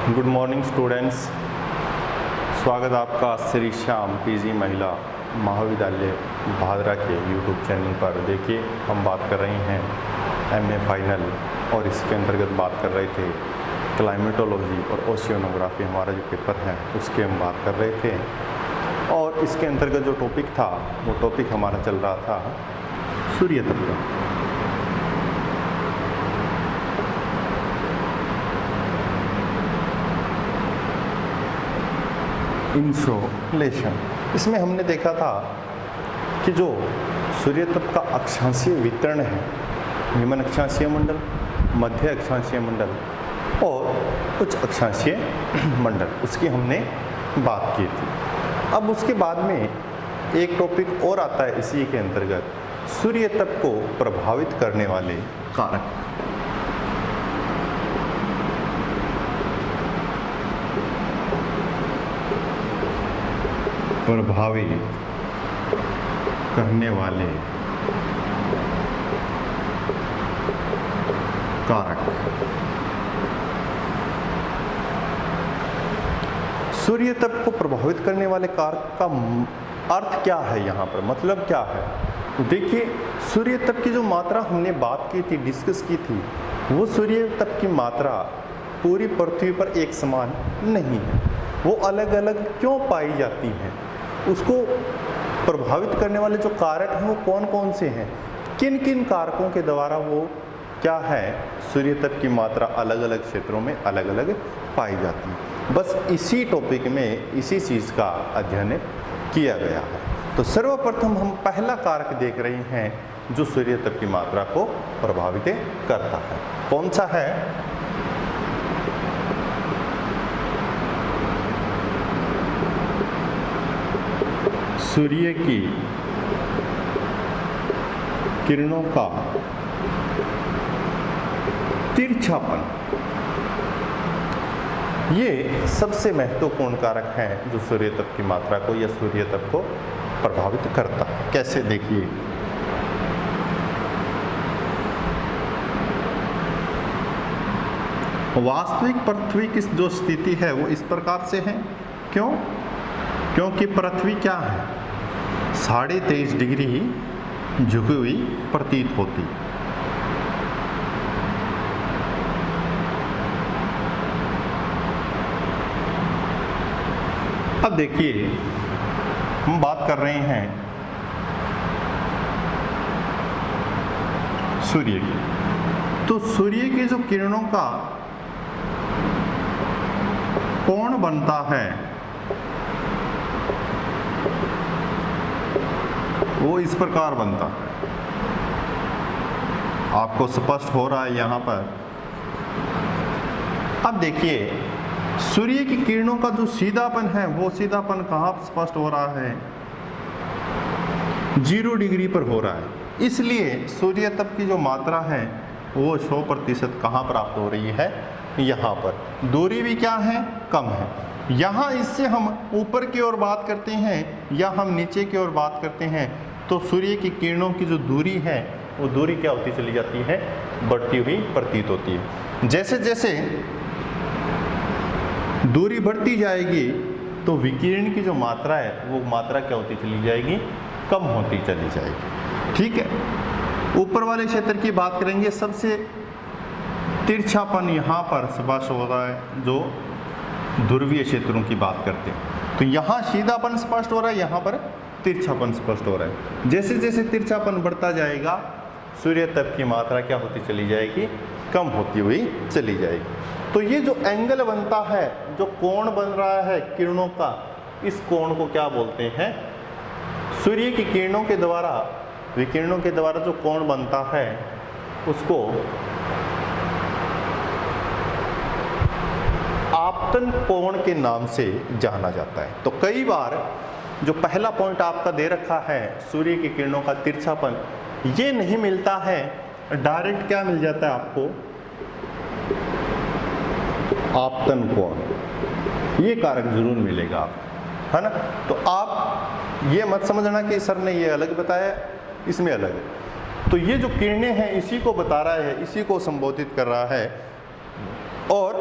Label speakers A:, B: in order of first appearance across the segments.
A: Good morning students, स्वागत आपका Shri Shyam PG महिला महाविद्यालय भादरा के यूट्यूब चैनल पर। देखिए, हम बात कर रहे हैं एमए फाइनल और इसके अंतर्गत बात कर रहे थे क्लाइमेटोलॉजी और ओशियोनोग्राफी, हमारा जो पेपर है उसके हम बात कर रहे थे। और इसके अंतर्गत जो टॉपिक था वो टॉपिक हमारा चल रहा था सूर्य तत्व। इंसोलेशन, इसमें हमने देखा था कि जो सूर्य तत्व का अक्षांशीय वितरण है, निम्न अक्षांशीय मंडल, मध्य अक्षांशीय मंडल और उच्च अक्षांशीय मंडल, उसकी हमने बात की थी। अब उसके बाद में एक टॉपिक और आता है इसी के अंतर्गत, सूर्य तत्व को प्रभावित करने वाले कारक। प्रभावित करने वाले कारक। सूर्य तत्व को प्रभावित करने वाले कारक का अर्थ क्या है, यहाँ पर मतलब क्या है। देखिए, सूर्य तत्व की जो मात्रा हमने बात की थी, डिस्कस की थी, वो सूर्य तत्व की मात्रा पूरी पृथ्वी पर एक समान नहीं है। वो अलग अलग क्यों पाई जाती हैं, उसको प्रभावित करने वाले जो कारक हैं वो कौन कौन से हैं, किन किन कारकों के द्वारा वो क्या है, सूर्य तत्व की मात्रा अलग अलग क्षेत्रों में अलग अलग पाई जाती है। बस इसी टॉपिक में इसी चीज़ का अध्ययन किया गया है। तो सर्वप्रथम हम पहला कारक देख रहे हैं जो सूर्य तत्व की मात्रा को प्रभावित करता है। कौन सा है? सूर्य की किरणों का तिरछापन। ये सबसे महत्वपूर्ण कारक है जो सूर्य तत्व की मात्रा को या सूर्य तत्व को प्रभावित करता है। कैसे, देखिए, वास्तविक पृथ्वी की जो स्थिति है वो इस प्रकार से है। क्यों? क्योंकि पृथ्वी क्या है, 23.5 डिग्री झुकी हुई प्रतीत होती। अब देखिए, हम बात कर रहे हैं सूर्य की। तो सूर्य की जो किरणों का कोण बनता है वो इस प्रकार बनता है। आपको स्पष्ट हो रहा है यहाँ पर। अब देखिए, सूर्य की किरणों का जो सीधापन है वो सीधापन कहाँ स्पष्ट हो रहा है, 0 डिग्री पर हो रहा है। इसलिए सूर्य तत्व की जो मात्रा है वो 100% कहाँ प्राप्त हो रही है, यहाँ पर। दूरी भी क्या है, कम है। यहाँ इससे हम ऊपर की ओर बात करते हैं या हम नीचे की ओर बात करते हैं तो सूर्य की किरणों की जो दूरी है वो दूरी क्या होती चली जाती है, बढ़ती हुई प्रतीत होती है। जैसे जैसे दूरी बढ़ती जाएगी तो विकिरण की जो मात्रा है वो मात्रा क्या होती चली जाएगी, कम होती चली जाएगी। ठीक है, ऊपर वाले क्षेत्र की बात करेंगे। सबसे तिरछापन यहाँ पर स्पष्ट हो रहा है, जो ध्रुवीय क्षेत्रों की बात करते हैं। तो यहाँ सीधापन स्पष्ट हो रहा है, यहाँ पर तिरछापन स्पष्ट हो रहा है। जैसे जैसे तिरछापन बढ़ता जाएगा सूर्य तत्व की मात्रा क्या होती चली जाएगी, कम होती हुई चली जाएगी। तो ये जो एंगल बनता है, जो कोण बन रहा है किरणों का, इस कोण को क्या बोलते हैं, सूर्य की किरणों के द्वारा, विकिरणों के द्वारा जो कोण बनता है उसको आपतन कोण के नाम से जाना जाता है। तो कई बार जो पहला पॉइंट आपका दे रखा है, सूर्य की किरणों का तिरछापन, ये नहीं मिलता है, डायरेक्ट क्या मिल जाता है आपको, आपतन कोण। ये कारक जरूर मिलेगा आपको, है ना। तो आप ये मत समझना कि सर ने ये अलग बताया, इसमें अलग है। तो ये जो किरणें हैं इसी को बता रहा है, इसी को संबोधित कर रहा है। और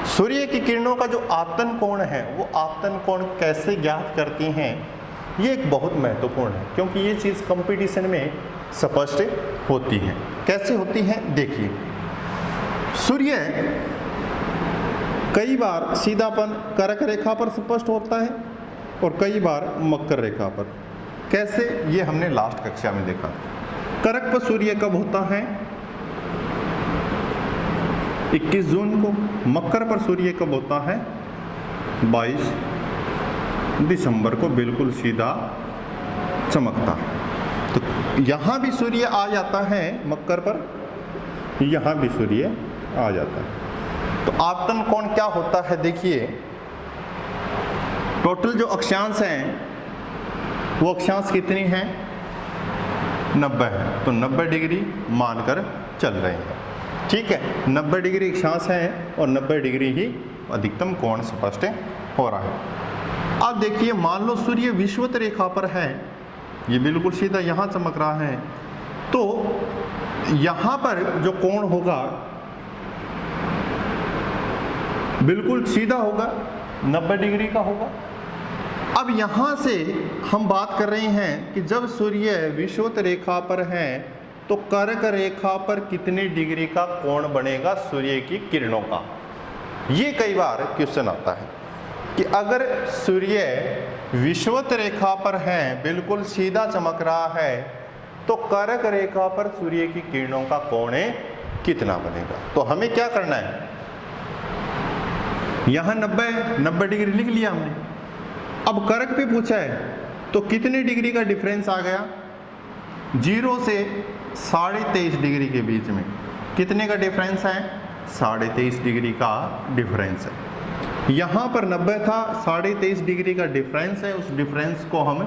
A: सूर्य की किरणों का जो आपतन कोण है वो आपतन कोण कैसे ज्ञात करती हैं, ये एक बहुत महत्वपूर्ण है, क्योंकि ये चीज़ कंपटीशन में स्पष्ट होती है। कैसे होती है देखिए, सूर्य कई बार सीधापन कर्क रेखा पर स्पष्ट होता है और कई बार मकर रेखा पर। कैसे, ये हमने लास्ट कक्षा में देखा। कर्क पर सूर्य कब होता है? 21 जून को। मकर पर सूर्य कब होता है? 22 दिसंबर को, बिल्कुल सीधा चमकता है। तो यहाँ भी सूर्य आ जाता है मकर पर, यहाँ भी सूर्य आ जाता है। तो आपतन कोण क्या होता है देखिए, टोटल जो अक्षांश हैं वो अक्षांश कितनी हैं? 90 है। तो 90 डिग्री मानकर चल रहे हैं, ठीक है। 90 डिग्री अक्षांश है और 90 डिग्री ही अधिकतम कोण स्पष्ट हो रहा है। अब देखिए, मान लो सूर्य विषुवत रेखा पर है, ये बिल्कुल सीधा यहाँ चमक रहा है, तो यहाँ पर जो कोण होगा बिल्कुल सीधा होगा, 90 डिग्री का होगा। अब यहाँ से हम बात कर रहे हैं कि जब सूर्य विषुवत रेखा पर है तो कर्क रेखा पर कितने डिग्री का कोण बनेगा सूर्य की किरणों का। ये कई बार क्वेश्चन आता है कि अगर सूर्य विषुवत रेखा पर है, बिल्कुल सीधा चमक रहा है, तो कर्क रेखा पर सूर्य की किरणों का कोण कितना बनेगा। तो हमें क्या करना है, यहाँ 90 डिग्री लिख लिया हमने। अब कर्क पे पूछा है तो कितने डिग्री का डिफरेंस आ गया? 0 से 23.5 डिग्री के बीच में कितने का डिफरेंस है? 23.5 डिग्री का डिफरेंस है। यहाँ पर 90 था, 23.5 डिग्री का डिफरेंस है, उस डिफरेंस को हम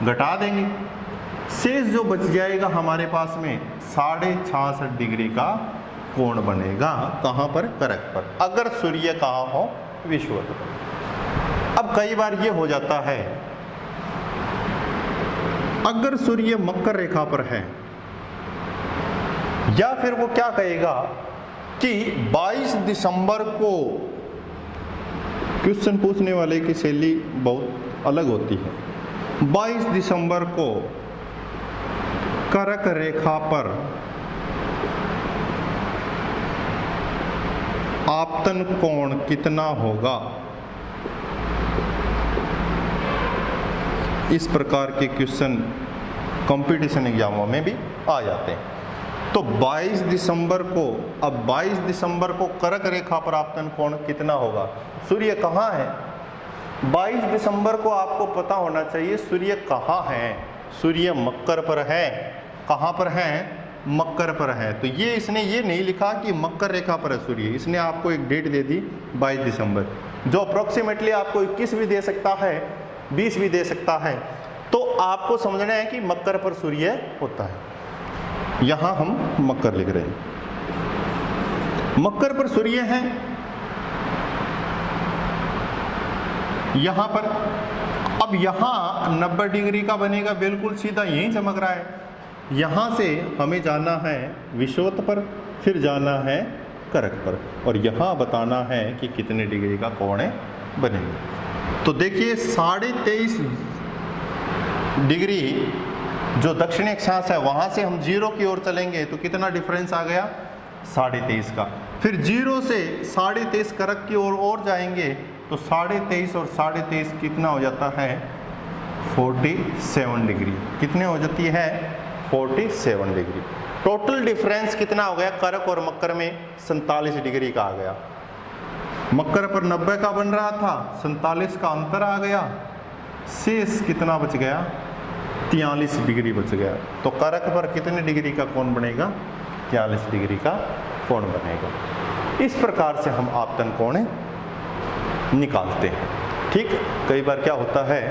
A: घटा देंगे, शेष जो बच जाएगा हमारे पास में 66.5 डिग्री का कोण बनेगा। कहाँ पर? कर्क पर, अगर सूर्य कहाँ हो? विषुवत पर। अब कई बार ये हो जाता है, अगर सूर्य मकर रेखा पर है, या फिर वो क्या कहेगा कि 22 दिसंबर को, क्वेश्चन पूछने वाले की शैली बहुत अलग होती है, 22 दिसंबर को कर्क रेखा पर आपतन कोण कितना होगा। इस प्रकार के क्वेश्चन कंपटीशन एग्जामों में भी आ जाते हैं। तो 22 दिसंबर को, अब 22 दिसंबर को कर्क रेखा पर आपतन कोण कितना होगा? सूर्य कहाँ है? 22 दिसंबर को आपको पता होना चाहिए सूर्य कहाँ है। सूर्य मकर पर है। कहाँ पर है? मकर पर है। तो ये इसने ये नहीं लिखा कि मकर रेखा पर है सूर्य, इसने आपको एक डेट दे दी 22 दिसंबर, जो अप्रोक्सीमेटली आपको 21 भी दे सकता है, 20 भी दे सकता है। तो आपको समझना है कि मकर पर सूर्य होता है। यहाँ हम मकर लिख रहे हैं, मकर पर सूर्य है। यहाँ पर अब यहाँ 90 डिग्री का बनेगा, बिल्कुल सीधा यहीं चमक रहा है। यहाँ से हमें जाना है विषुवत पर, फिर जाना है कर्क पर, और यहाँ बताना है कि कितने डिग्री का कोण बनेगा। तो देखिए 23.5 डिग्री जो दक्षिणी अक्षांश है वहाँ से हम 0 की ओर चलेंगे तो कितना डिफरेंस आ गया? 23.5 का। फिर 0 से 23.5 कर्क की ओर और जाएंगे तो 23.5 और 23.5 कितना हो जाता है? 47 डिग्री। कितने हो जाती है? 47 डिग्री। टोटल डिफरेंस कितना हो गया? कर्क और मकर में 47 डिग्री का आ गया। मकर पर 90 का बन रहा था, 47 का अंतर आ गया, शेष कितना बच गया? 43 डिग्री बच गया। तो कर्क पर कितने डिग्री का कोण बनेगा? 43 डिग्री का कोण बनेगा। इस प्रकार से हम आपतन कोण निकालते हैं। ठीक, कई बार क्या होता है,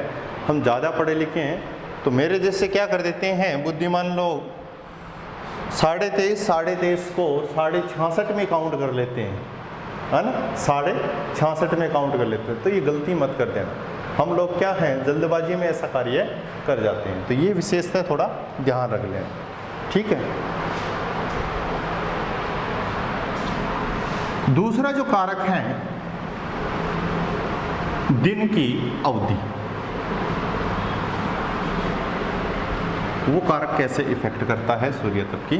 A: हम ज़्यादा पढ़े लिखे हैं तो मेरे जैसे क्या कर देते हैं बुद्धिमान लोग, 23.5 को 66.5 में काउंट कर लेते हैं, है ना, 66.5 में काउंट कर लेते हैं। तो ये गलती मत कर देना। हम लोग क्या हैं, जल्दबाजी में ऐसा कार्य कर जाते हैं। तो ये विशेषता थोड़ा ध्यान रख लें। ठीक है। दूसरा जो कारक है दिन की अवधि, वो कारक कैसे इफेक्ट करता है सूर्य तप की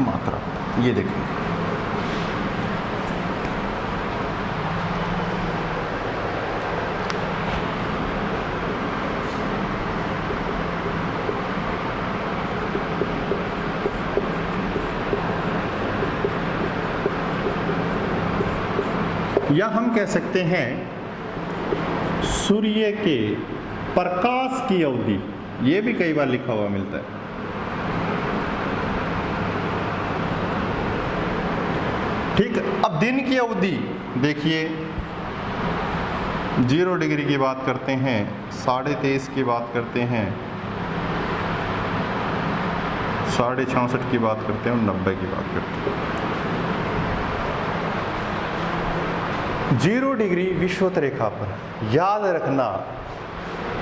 A: मात्रा, ये देखेंगे। या हम कह सकते हैं सूर्य के प्रकाश की अवधि, ये भी कई बार लिखा हुआ मिलता है। ठीक, अब दिन की अवधि देखिए, 0 डिग्री की बात करते हैं, 23.5 की बात करते हैं, 66.5 की बात करते हैं और 90 की बात करते हैं। 0 डिग्री विषुवत रेखा पर याद रखना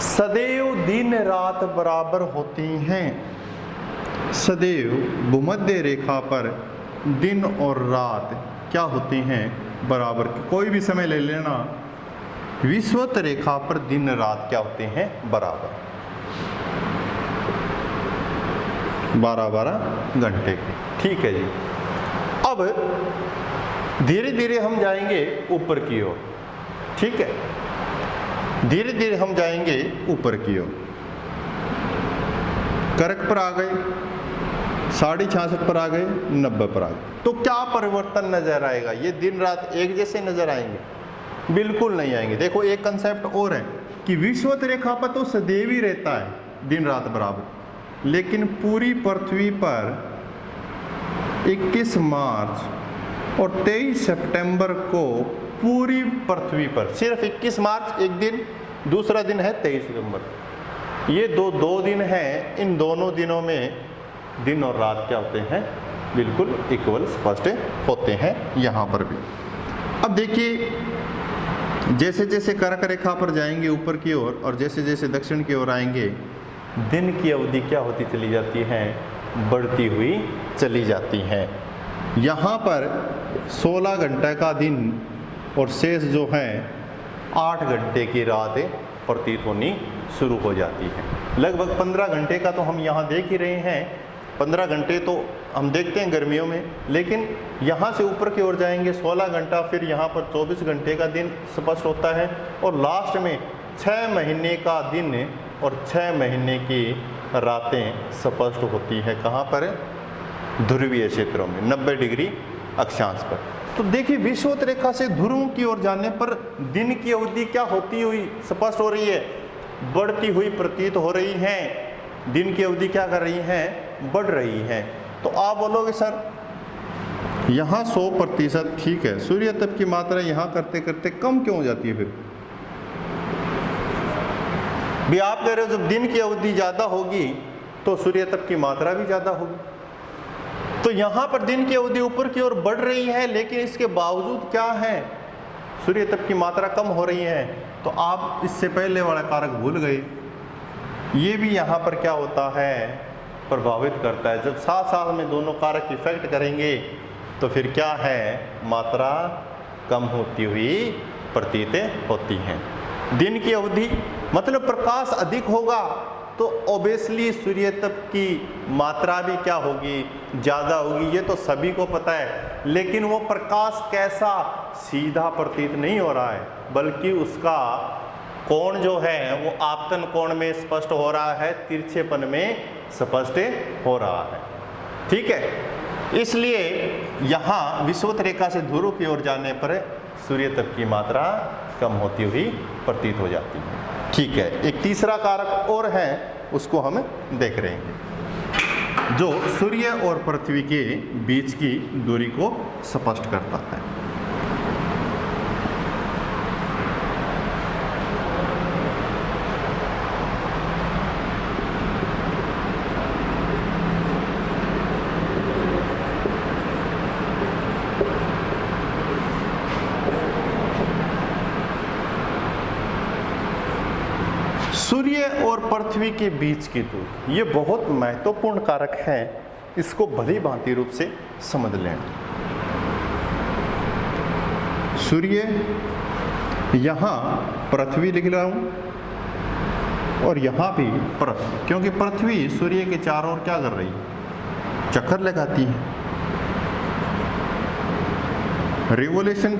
A: सदैव दिन रात बराबर होती हैं। सदैव भूमध्य रेखा पर दिन और रात क्या होती हैं, बराबर। कोई भी समय ले लेना, विषुवत रेखा पर दिन रात क्या होते हैं, बराबर, 12-12 घंटे के। ठीक है जी। अब धीरे धीरे हम जाएंगे ऊपर की ओर। ठीक है, धीरे धीरे हम जाएंगे ऊपर की ओर। कर्क पर आ गए, 66.5 पर आ गए, 90 पर आ गए, तो क्या परिवर्तन नजर आएगा? ये दिन रात एक जैसे नजर आएंगे? बिल्कुल नहीं आएंगे। देखो एक कंसेप्ट और है कि विषुवत रेखा पर तो सदैव ही रहता है दिन रात बराबर, लेकिन पूरी पृथ्वी पर 21 मार्च और 23 सितंबर को पूरी पृथ्वी पर सिर्फ 21 मार्च एक दिन, दूसरा दिन है 23 सितंबर। ये दो दिन हैं। इन दोनों दिनों में दिन और रात क्या होते हैं, बिल्कुल इक्वल स्पष्ट होते हैं यहाँ पर भी। अब देखिए, जैसे जैसे कर्क रेखा पर जाएंगे ऊपर की ओर और जैसे जैसे दक्षिण की ओर आएंगे, दिन की अवधि क्या होती चली जाती है, बढ़ती हुई चली जाती है। यहाँ पर 16 घंटे का दिन और शेष जो है 8 घंटे की रात प्रतीत होनी शुरू हो जाती है। लगभग 15 घंटे का तो हम यहाँ देख ही रहे हैं। 15 घंटे तो हम देखते हैं गर्मियों में, लेकिन यहाँ से ऊपर की ओर जाएंगे 16 घंटा, फिर यहाँ पर 24 घंटे का दिन स्पष्ट होता है और लास्ट में 6 महीने का दिन और 6 महीने की रातें स्पष्ट होती है। कहाँ पर? ध्रुवीय क्षेत्रों में 90 डिग्री अक्षांश पर। तो देखिए, विषुवत रेखा से ध्रुव की ओर जाने पर दिन की अवधि क्या होती हुई स्पष्ट हो रही है, बढ़ती हुई प्रतीत हो रही है। दिन की अवधि क्या कर रही है, बढ़ रही है। तो आप बोलोगे सर यहाँ 100% ठीक है, सूर्य तप की मात्रा यहाँ करते करते कम क्यों हो जाती है? फिर भी आप कह रहे हो जब दिन की अवधि ज्यादा होगी तो सूर्य तप की मात्रा भी ज्यादा होगी। तो यहाँ पर दिन की अवधि ऊपर की ओर बढ़ रही है, लेकिन इसके बावजूद क्या है, सूर्य तप की मात्रा कम हो रही है। तो आप इससे पहले वाला कारक भूल गए। ये भी यहाँ पर क्या होता है, प्रभावित करता है। जब साथ साथ में दोनों कारक इफेक्ट करेंगे तो फिर क्या है, मात्रा कम होती हुई प्रतीत होती है। दिन की अवधि मतलब प्रकाश अधिक होगा तो ऑब्वियसली सूर्य तप की मात्रा भी क्या होगी, ज़्यादा होगी। ये तो सभी को पता है, लेकिन वो प्रकाश कैसा, सीधा प्रतीत नहीं हो रहा है, बल्कि उसका कोण जो है वो आपतन कोण में स्पष्ट हो रहा है, तिरछेपन में स्पष्ट हो रहा है। ठीक है, इसलिए यहाँ विषुवत रेखा से ध्रुव की ओर जाने पर सूर्य तप की मात्रा कम होती हुई प्रतीत हो जाती है। ठीक है, एक तीसरा कारक और है, उसको हम देख रहे हैं, जो सूर्य और पृथ्वी के बीच की दूरी को स्पष्ट करता है। सूर्य और पृथ्वी के बीच की दूरी, ये बहुत महत्वपूर्ण कारक है, इसको भली भांति रूप से समझ लें। सूर्य, यहाँ पृथ्वी लिख रहा हूँ और यहाँ भी पृथ्वी, क्योंकि पृथ्वी सूर्य के चारों ओर क्या कर रही है, चक्कर लगाती है। रिवोल्यूशन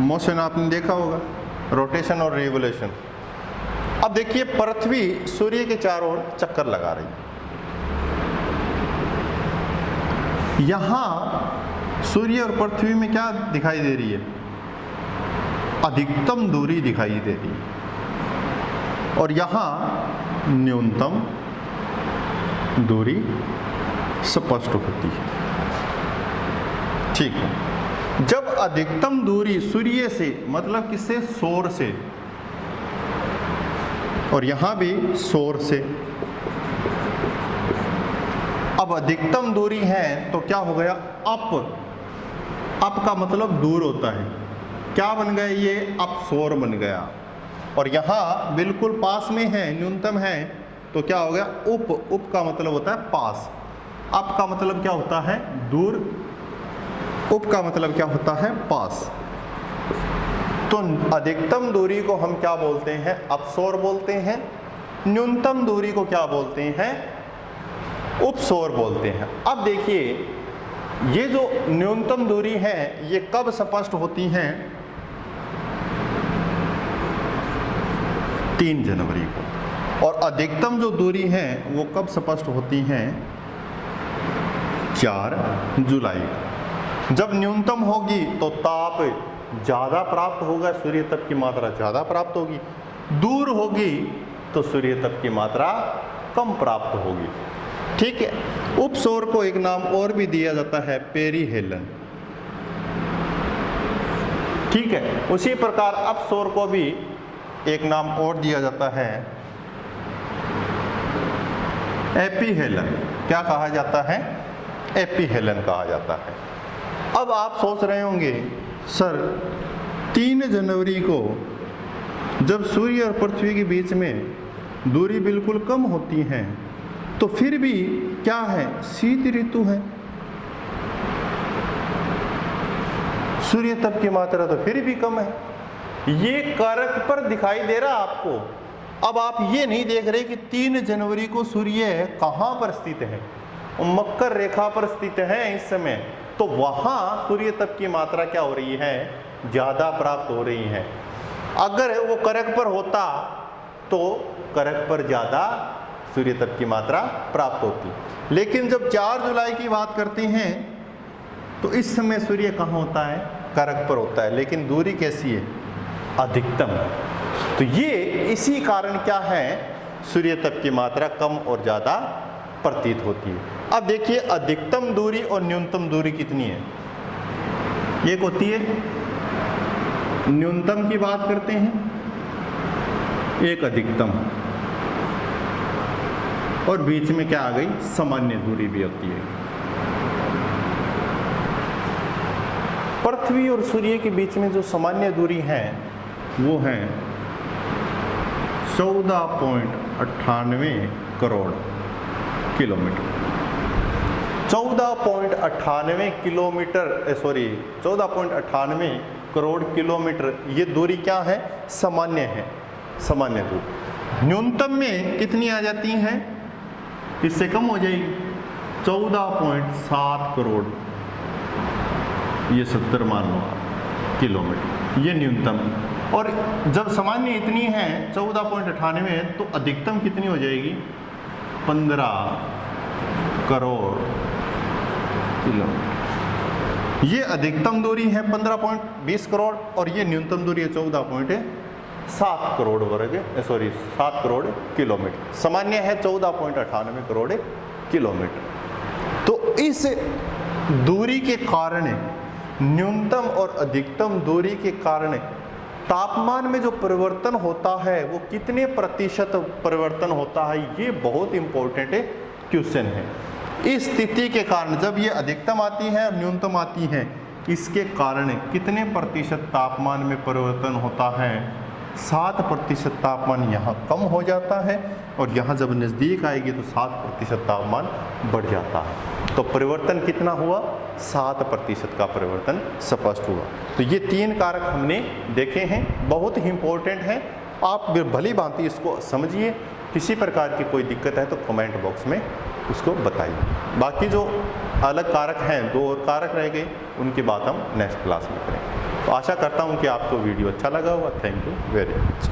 A: मोशन आपने देखा होगा, रोटेशन और रिवोल्यूशन। अब देखिए पृथ्वी सूर्य के चारों ओर चक्कर लगा रही है। यहां सूर्य और पृथ्वी में क्या दिखाई दे रही है, अधिकतम दूरी दिखाई दे रही है और यहां न्यूनतम दूरी स्पष्ट होती है। ठीक है, जब अधिकतम दूरी सूर्य से मतलब किससे, सौर से, और यहां भी सौर से, अब अधिकतम दूरी है तो क्या हो गया, अप का मतलब दूर होता है, क्या बन गया ये, अपसौर बन गया। और यहाँ बिल्कुल पास में है, न्यूनतम है, तो क्या हो गया, उप का मतलब होता है पास, अप का मतलब क्या होता है, दूर, उप का मतलब क्या होता है, पास। तो अधिकतम दूरी को हम क्या बोलते हैं, अपसौर बोलते हैं, न्यूनतम दूरी को क्या बोलते हैं, उपसौर बोलते हैं। अब देखिए ये जो न्यूनतम दूरी है ये कब स्पष्ट होती हैं, 3 जनवरी को, और अधिकतम जो दूरी है वो कब स्पष्ट होती हैं, 4 जुलाई को। जब न्यूनतम होगी तो ताप ज़्यादा प्राप्त होगा, सूर्य तप की मात्रा ज़्यादा प्राप्त होगी, दूर होगी तो सूर्य तप की मात्रा कम प्राप्त होगी। ठीक है, उपसौर को एक नाम और भी दिया जाता है, पेरीहेलन। ठीक है, उसी प्रकार अपसौर को भी एक नाम और दिया जाता है, एपीहेलन। क्या कहा जाता है, एपीहेलन कहा जाता है। अब आप सोच रहे होंगे सर 3 जनवरी को जब सूर्य और पृथ्वी के बीच में दूरी बिल्कुल कम होती है तो फिर भी क्या है, शीत ऋतु है, सूर्य तप की मात्रा तो फिर भी कम है। ये कारक पर दिखाई दे रहा आपको। अब आप ये नहीं देख रहे कि 3 जनवरी को सूर्य कहाँ पर स्थित है, मकर रेखा पर स्थित है इस समय, तो वहाँ सूर्य तप की मात्रा क्या हो रही है, ज़्यादा प्राप्त हो रही है। अगर वो करक पर होता तो करक पर ज़्यादा सूर्य तप की मात्रा प्राप्त होती, लेकिन जब 4 जुलाई की बात करते हैं तो इस समय सूर्य कहाँ होता है, करक पर होता है, लेकिन दूरी कैसी है, अधिकतम। तो ये इसी कारण क्या है, सूर्य तप की मात्रा कम और ज़्यादा प्रतीत होती है। अब देखिए अधिकतम दूरी और न्यूनतम दूरी कितनी है, एक होती है न्यूनतम की बात करते हैं, एक अधिकतम, और बीच में क्या आ गई, सामान्य दूरी भी होती है। पृथ्वी और सूर्य के बीच में जो सामान्य दूरी है वो है 14.98 crore kilometre. 14.98 kilometre, sorry 14.98 crore kilometre, ये दूरी क्या है, सामान्य है, सामान्य दूरी। न्यूनतम में कितनी आ जाती हैं, इससे कम हो जाएगी, 14.7 करोड़, ये 70 मान लो आप किलोमीटर, ये न्यूनतम। और जब सामान्य इतनी है 14.98, तो अधिकतम कितनी हो जाएगी, 15 करोड़ किलोमीटर। ये अधिकतम दूरी है 15.20 करोड़ और ये न्यूनतम दूरी है 14.7 करोड़ वर्ग, सॉरी 7 करोड़ किलोमीटर। सामान्य है 14.98 करोड़ किलोमीटर। तो इस दूरी के कारण, न्यूनतम और अधिकतम दूरी के कारण तापमान में जो परिवर्तन होता है वो कितने प्रतिशत परिवर्तन होता है, ये बहुत इंपॉर्टेंट क्वेश्चन है। इस स्थिति के कारण जब ये अधिकतम आती है और न्यूनतम आती है, इसके कारण कितने प्रतिशत तापमान में परिवर्तन होता है, 7% तापमान यहाँ कम हो जाता है और यहाँ जब नज़दीक आएगी तो 7% तापमान बढ़ जाता है। तो परिवर्तन कितना हुआ? 7% का परिवर्तन स्पष्ट हुआ। तो ये 3 कारक हमने देखे हैं, बहुत ही इंपॉर्टेंट हैं। आप भली भांति इसको समझिए। किसी प्रकार की कोई दिक्कत है तो कमेंट बॉक्स में उसको बताइए। बाकी जो अलग कारक हैं, 2 और कारक रह गए, उनकी बात हम नेक्स्ट क्लास में करेंगे। तो आशा करता हूँ कि आपको वीडियो अच्छा लगा होगा। Thank you very much.